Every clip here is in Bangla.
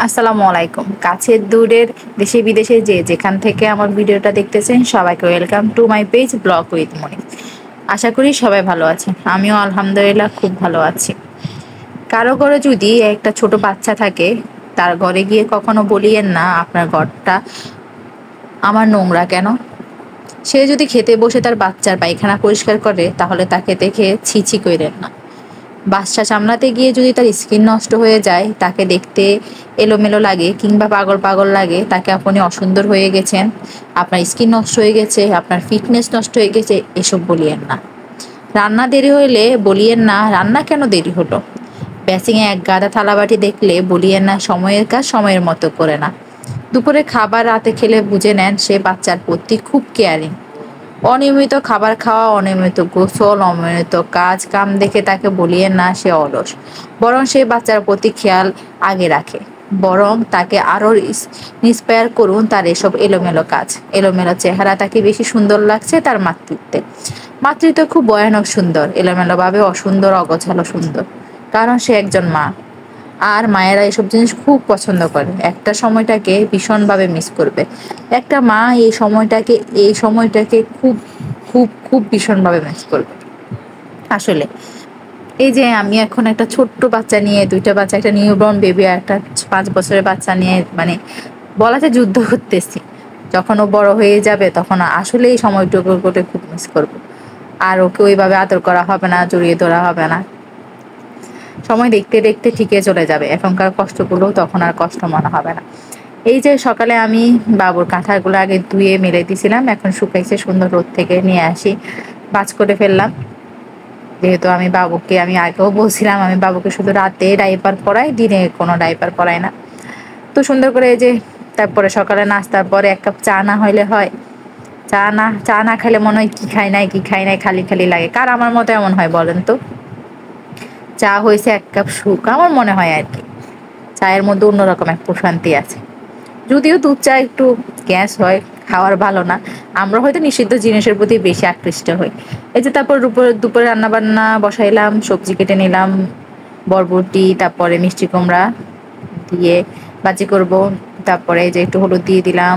আসসালামু আলাইকুম। কাছের দূরের দেশে বিদেশে যে যেখান থেকে আমার ভিডিওটা দেখতেছেন সবাইকে welcome to my page blog with Moni. আশা করি সবাই ভালো আছেন, আমিও আলহামদুলিল্লাহ খুব ভালো আছি। কারো ঘরে যদি একটা ছোট বাচ্চা থাকে, তার ঘরে গিয়ে কখনো বলিয়েন না আপনার ঘরটা আমার নোংরা কেন। সে যদি খেতে বসে তার বাচ্চার পায়খানা পরিষ্কার করে, তাহলে তাকে দেখে ছি ছি কইরেন না। বাচ্চা সামলাতে গিয়ে যদি তার স্কিন নষ্ট হয়ে যায়, তাকে দেখতে এলোমেলো লাগে কিংবা পাগল পাগল লাগে, তাকে আপনি অসুন্দর হয়ে গেছেন, আপনার স্কিন নষ্ট হয়ে গেছে, আপনার ফিটনেস নষ্ট হয়ে গেছে, এসব বলিয়েন না। রান্না দেরি হইলে বলিয়েন না রান্না কেন দেরি হলো। বেসিংয়ে এক গাদা থালাবাটি দেখলে বলিয়েন না সময়ের কাজ সময়ের মতো করে না। দুপুরে খাবার রাতে খেলে বুঝে নেন সে বাচ্চার প্রতি খুব কেয়ারিং। অনিয়মিত খাবার খাওয়া, অনিয়মিত গোসল, অনিয়মিত কাজ কাম দেখে তাকে বলিয়েন না সে অলস। বরং সে বাচ্চার প্রতি খেয়াল আগে রাখে। বরং তাকে আরো ইন্সপায়ার করুন তার এসব এলোমেলো কাজ। এলোমেলো চেহারা তাকে বেশি সুন্দর লাগছে তার মাতৃত্বে। মাতৃত্ব খুব ভয়ানক সুন্দর, এলোমেলো ভাবে অসুন্দর, অগোছালো সুন্দর। কারণ সে একজন মা। আর মায়েরা এসব জিনিস খুব পছন্দ করে, একটা সময়টাকে ভীষণভাবে মিস করবে। একটা মা এই সময়টাকে খুব খুব খুব ভীষণভাবে মিস করবে আসলে। এই যে আমি এখন একটা ছোট্ট বাচ্চা নিয়ে, দুইটা বাচ্চা, একটা নিউবর্ন বেবি আর একটা 5 বছরের বাচ্চা নিয়ে, মানে বলা যায় যুদ্ধ করতেছি। যখন ও বড় হয়ে যাবে তখন আসলে এই সময়টুকু করে খুব মিস করবো। আর ওকে ওইভাবে আদর করা হবে না, জড়িয়ে ধরা হবে না। সময় দেখতে দেখতে ঠিকই চলে যাবে, এখনকার কষ্টগুলো তখন আর কষ্ট মনে হবে না। এই যে সকালে আমি বাবুর কাঁথাগুলো আগে ধুয়ে মেলে দিছিলাম, এখন শুকাইছে, সুন্দর রোদ থেকে নিয়ে আসি ভাঁজ করে ফেললাম। যেহেতু আমি আগেও বলছিলাম আমি বাবুকে শুধু রাতে ডাইপার পরাই, দিনে কোনো ডাইপার পরাই না। তো সুন্দর করে এই যে, তারপরে সকালে নাস্তার পরে 1 কাপ চা না হইলে হয়। চা না খেলে মনে হয় কি খাই নাই খালি খালি লাগে। কার আমার মতো এমন হয় বলেন তো? চা হয়েছে 1 কাপ সুখ, আমার মনে হয় আর কি। চায়ের মধ্যে অন্যরকম এক প্রশান্তি আছে। যদিও দুধ চা একটু গ্যাস হয়, খাওয়ার ভালো না। আমরা হয়তো নিষিদ্ধ জিনিসের প্রতি বেশি আকৃষ্ট হই। এই যে তারপর দুপুরে রান্না বান্না বসাইলাম, সবজি কেটে নিলাম, বরবটি, তারপরে মিষ্টি কুমড়া দিয়ে ভাজি করব। তারপরে এই যে একটু হলুদ দিয়ে দিলাম,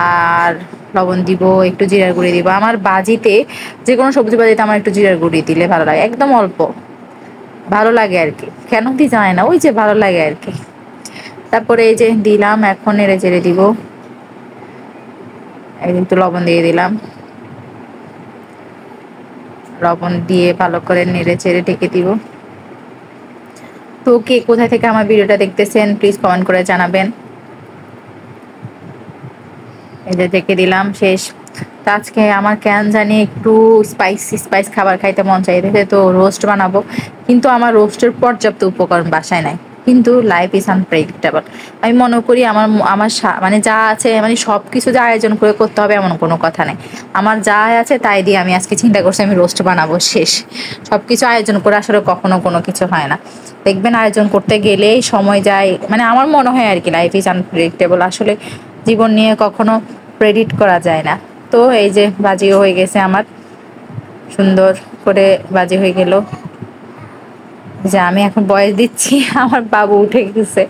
আর লবণ দিব, একটু জিরার গুঁড়ি দিব। আমার বাজিতে, যে কোনো সবজি বাজিতে আমার একটু জিরার গুঁড়ি দিলে ভালো লাগে, একদম অল্প ভালো লাগে আর কি। কেন দি জানে না, ওই যে ভালো লাগে আর কি। তারপরে এই যে দিলাম, এখন নেড়ে চেড়ে দিব, একটু লবণ দিয়ে দিলাম। লবণ দিয়ে ভালো করে নেড়ে চেড়ে ঢেকে দিব। তো কে কোথায় থেকে আমার ভিডিওটা দেখতেছেন প্লিজ কমেন্ট করে জানাবেন। এই যে ঢেকে দিলাম, শেষ। তো আজকে আমার কেন জানি একটু স্পাইস খাবার খাইতে মন চাইতেছে, তো রোস্ট বানাবো। কিন্তু আমার রোস্টের পর্যাপ্ত উপকরণ বাসায় নাই। কিন্তু লাইফ ইজ আনপ্রেডিক্টেবল। আমি মনে করি মানে যা আছে, মানে সব কিছু যে আয়োজন করে করতে হবে এমন কোনো কথা নেই। আমার যা আছে তাই দিয়ে আমি আজকে চিন্তা করছি আমি রোস্ট বানাবো, শেষ। সব কিছু আয়োজন করে আসলে কখনো কোনো কিছু হয় না। দেখবেন আয়োজন করতে গেলেই সময় যায়, মানে আমার মনে হয় আর কি, লাইফ ইজ আনপ্রেডিক্টেবল। আসলে জীবন নিয়ে কখনো প্রেডিক্ট করা যায় না। তো এই যে ভাজিও হয়ে গেছে আমার, সুন্দর করে ভাজি হয়ে গেল। যে আমি এখন বয়স দিচ্ছি, আমার বাবু উঠে গেছে।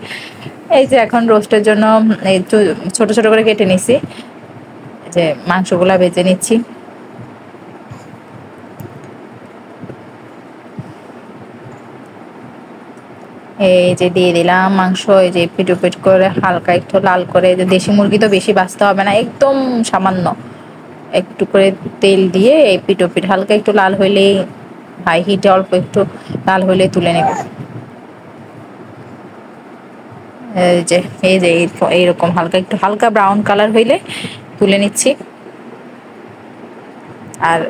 এই যে এখন রোস্টের জন্য এই ছোট ছোট করে কেটে নিছি, যে মাংসগুলা ভেজে নিচ্ছি। এই যে দিয়ে দিলাম মাংস, এই যে পিট উপিট করে হালকা একটু লাল করে, যে দেশি মুরগি তো বেশি বাঁচতে হবে না, একদম সামান্য একটু করে তেল দিয়ে এই পিট উপিট হালকা একটু লাল হইলেই, হাই হিটে অল্প একটু লাল হইলে তুলে নেব। এই যে এইরকম হালকা ব্রাউন কালার হইলে তুলে নিচ্ছি। আর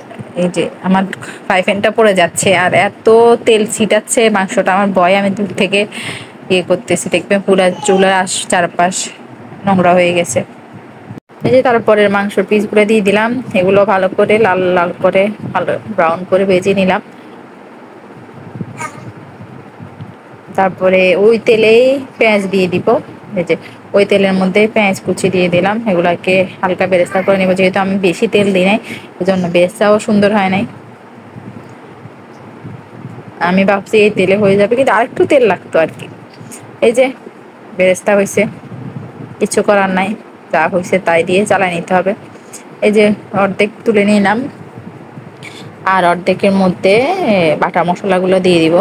এই যে আমার ফ্রাই প্যানটা পড়ে যাচ্ছে আর এত তেল ছিটাচ্ছে মাংসটা, আমার ভয়, আমি দূর থেকে ইয়ে করতেছি, দেখবেন পুরা চুলার চারপাশ নোংরা হয়ে গেছে। এই যে তারপরের মাংসর পিসগুলো দিয়ে দিলাম, এগুলো ভালো করে লাল লাল করে ভালো ব্রাউন করে ভেজে নিলাম। তারপরে ওই তেলেই পেঁয়াজ দিয়ে দিব। এই যে ওই তেলের মধ্যে পেঁয়াজ কুচি দিয়ে দিলাম, এগুলাকে হালকা বেরেস্তা করে নেবো, যেহেতু আমি বেশি তেল দিই নাই, এই জন্য বেরেস্তাও সুন্দর হয় নাই। আমি ভাবছি এই তেলে হয়ে যাবে, কিন্তু আরেকটু তেল লাগতো আর কি। এই যে বেরেস্তা হয়েছে, কিছু করার নাই, যা হয়েছে তাই দিয়ে চালাই নিতে হবে। এই যে অর্ধেক তুলে নিলাম, আর অর্ধেকের মধ্যে বাটা মশলাগুলো দিয়ে দিব।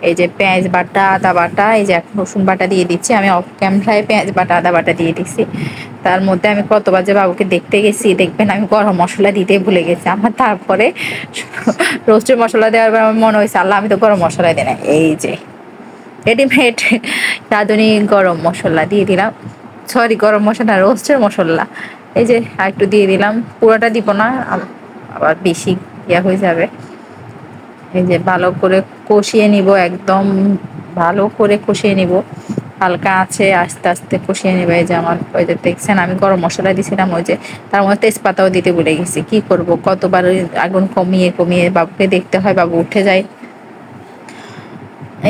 এই যে পেঁয়াজ বাটা, আদা বাটা, এই যে রসুন বাটা দিয়ে দিচ্ছি আমি। অফ ক্যামেরায় পেঁয়াজ বাটা, আদা বাটা দিয়ে দিচ্ছি। তার মধ্যে আমি কতবার যে বাবুকে দেখতে গেছি, দেখবেন আমি গরম মশলা দিতে ভুলে গেছি আমার। তারপরে রোস্টের মশলা দেওয়ার পর আমার মনে হয়েছে আল্লাহ আমি তো গরম মশলা দিই না। এই যে রেডিমেড রাঁধুনি গরম মশলা দিয়ে দিলাম, সরি গরম মশলা, রোস্টের মশলা। এই যে আর একটু দিয়ে দিলাম, পুরোটা দিব না আবার বেশি ইয়া হয়ে যাবে। এই যে ভালো করে কষিয়ে নিব, একদম ভালো করে কষিয়ে নিব, হালকা আছে আস্তে আস্তে কষিয়ে নিব। এই যে আমার ওই যে দেখছেন আমি গরম মশলা দিয়েছিলাম, ওই যে তার মধ্যে তেজপাতাও দিতে ভুলে গেছি। কি করব, কতবার আগুন কমিয়ে কমিয়ে বাবুকে দেখতে হয়, বাবু উঠে যায়।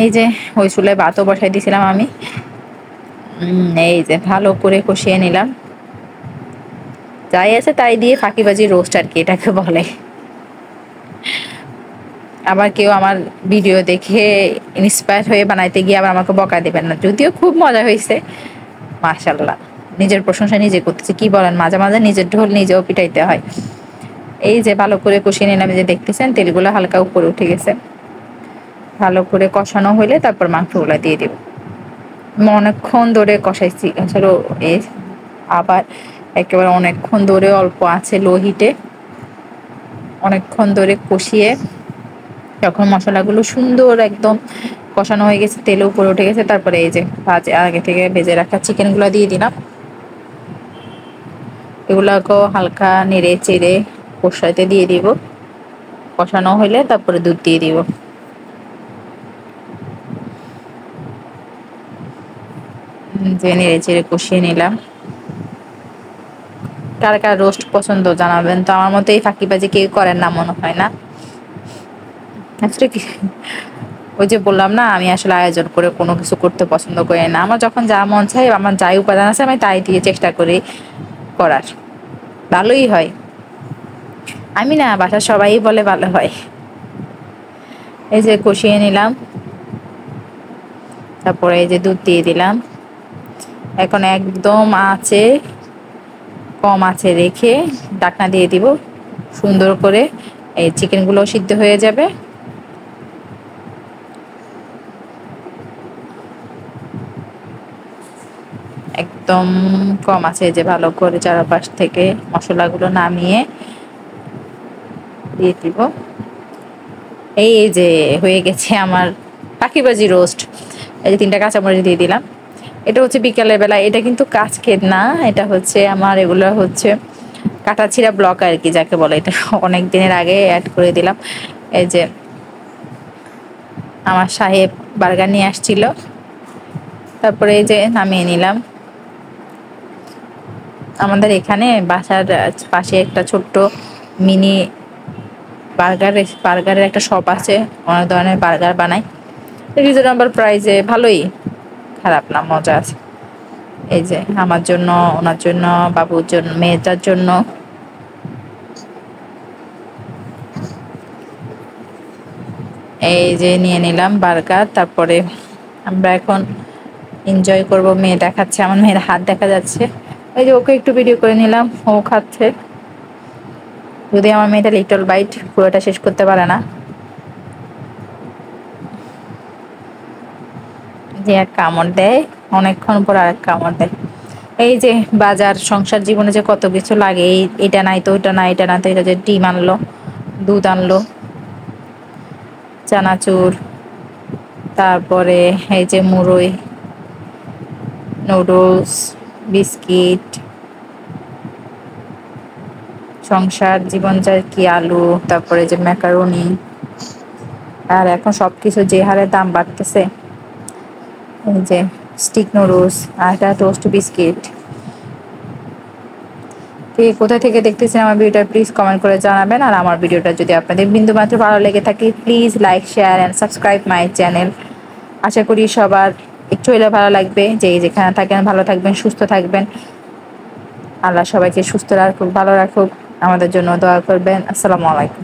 এই যে ওই চুলায় ভাতও বসাই দিয়েছিলাম আমি। এই যে ভালো করে কষিয়ে নিলাম, যাই আছে তাই দিয়ে ফাঁকিবাজি রোস্ট আর কি এটাকে বলে। আবার কেউ আমার ভিডিও দেখে ইন্সপায়ার হয়ে বানাইতে গিয়ে আবার আমাকে বকা দিবেন না, যদিও খুব মজা হয়েছে মাশাল্লাহ। নিজের প্রশংসা নিজে করতেছি, কি বলেন, মাঝে মাঝে নিজের ঢোল নিজেও পিটাইতে হয়। এই যে ভালো করে কষিয়ে নিলাম, যে দেখতেছেন তেলগুলো হালকা উপরে উঠে গেছে। ভালো করে কষানো হলে তারপর মাংসগুলো দিয়ে দেব। অনেকক্ষণ ধরে কষাইছি আসলে, আবার একেবারে অনেকক্ষণ ধরে অল্প আছে লো হিটে অনেকক্ষণ ধরে কষিয়ে, যখন মশলাগুলো সুন্দর একদম কষানো হয়ে গেছে, তেলে উপরে উঠে গেছে, তারপরে এই যে আগে থেকে ভেজে রাখা চিকেনগুলো দিয়ে দিলাম। এগুলাকেও হালকা নেড়ে চেড়ে কষাইতে দিয়ে দিব। কষানো হলে তারপরে দুধ দিয়ে দিব। যে নেড়ে চেড়ে কষিয়ে নিলাম। কার কার রোস্ট পছন্দ জানাবেন তো, আমার মতো এই ফাঁকিবাজি কেউ করেন না মনে হয় না। আসলে কি, ওই যে বললাম না, আমি আসলে আয়োজন করে কোনো কিছু করতে পছন্দ করি না। আমার যখন যা মন চায়, আমার যাই উপাদান আছে আমি তাই দিয়ে চেষ্টা করি করার, ভালোই হয়। আমি না, বাসার সবাই বলে ভালো হয়। এই যে কষিয়ে নিলাম, তারপরে এই যে দুধ দিয়ে দিলাম। এখন একদম আছে কম আছে রেখে ঢাকনা দিয়ে দিব, সুন্দর করে এই চিকেনগুলো সিদ্ধ হয়ে যাবে। একদম কম আছে, যে ভালো করে চারপাশ থেকে মশলাগুলো নামিয়ে দিয়ে দিব। এই যে হয়ে গেছে আমার পাখিবাজি রোস্ট। এই যে 3টা কাঁচামরিচ দিয়ে দিলাম। এটা হচ্ছে বিকালের বেলা, এটা কিন্তু কাজ খেত না, এটা হচ্ছে আমার এগুলো হচ্ছে কাটাছিড়া ব্লক আর কি যাকে বলে। এটা অনেক দিনের আগে অ্যাড করে দিলাম। এই যে আমার সাহেব বার্গার নিয়ে আসছিল, তারপরে এই যে নামিয়ে নিলাম। আমাদের এখানে বাসার পাশে একটা ছোট্ট মিনি বার্গারের একটা শপ আছে, অনেক ধরনের বার্গার বানায় রিজনেবল প্রাইসে, ভালোই, খারাপ না, মজা আছে। এই যে আমার জন্য, ওনার জন্য, বাবুর জন্য, মেয়েটার জন্য। এই যে নিয়ে নিলাম বার্গার, তারপরে আমরা এখন এনজয় করব। মেয়ে দেখাচ্ছে, আমার মেয়ের হাত দেখা যাচ্ছে, এই যে ওকে একটু ভিডিও করে নিলাম, ও খাচ্ছে। যদি আমার মেয়েটা লিটল বাইট পুরোটা শেষ করতে পারে না, যে এক কামড় দেয়, অনেকক্ষণ পর আর এক কামড় দেয়। এই যে বাজার সংসার জীবনে যে কত কিছু লাগে, এটা নাই তো ওইটা নাই, এটা না তো এটা, যে ডিম আনলো, দুধ আনলো, চানাচুর, তারপরে এই যে মুড়ই, নুডলস, বিস্কিট, সংসার জীবন যায় কি, আলু, তারপরে যে ম্যাকারনি। আর এখন সবকিছু যে হারে দাম বাড়তেছে, এই যে স্টিক নুডলস আর একটা টোস্ট বিস্কিট। কে কোথা থেকে দেখতেছেন আমার ভিডিওটা প্লিজ কমেন্ট করে জানাবেন। আর আমার ভিডিওটা যদি আপনাদের বিন্দুমাত্র ভালো লেগে থাকে, please like, share and subscribe my channel. আশা করি সবার একটু হলেও ভালো লাগবে। যে যেখানে থাকেন ভালো থাকবেন, সুস্থ থাকবেন। আল্লাহ সবাইকে সুস্থ রাখুক, ভালো রাখুক, আমাদের জন্য দোয়া করবেন। আসসালামু আলাইকুম।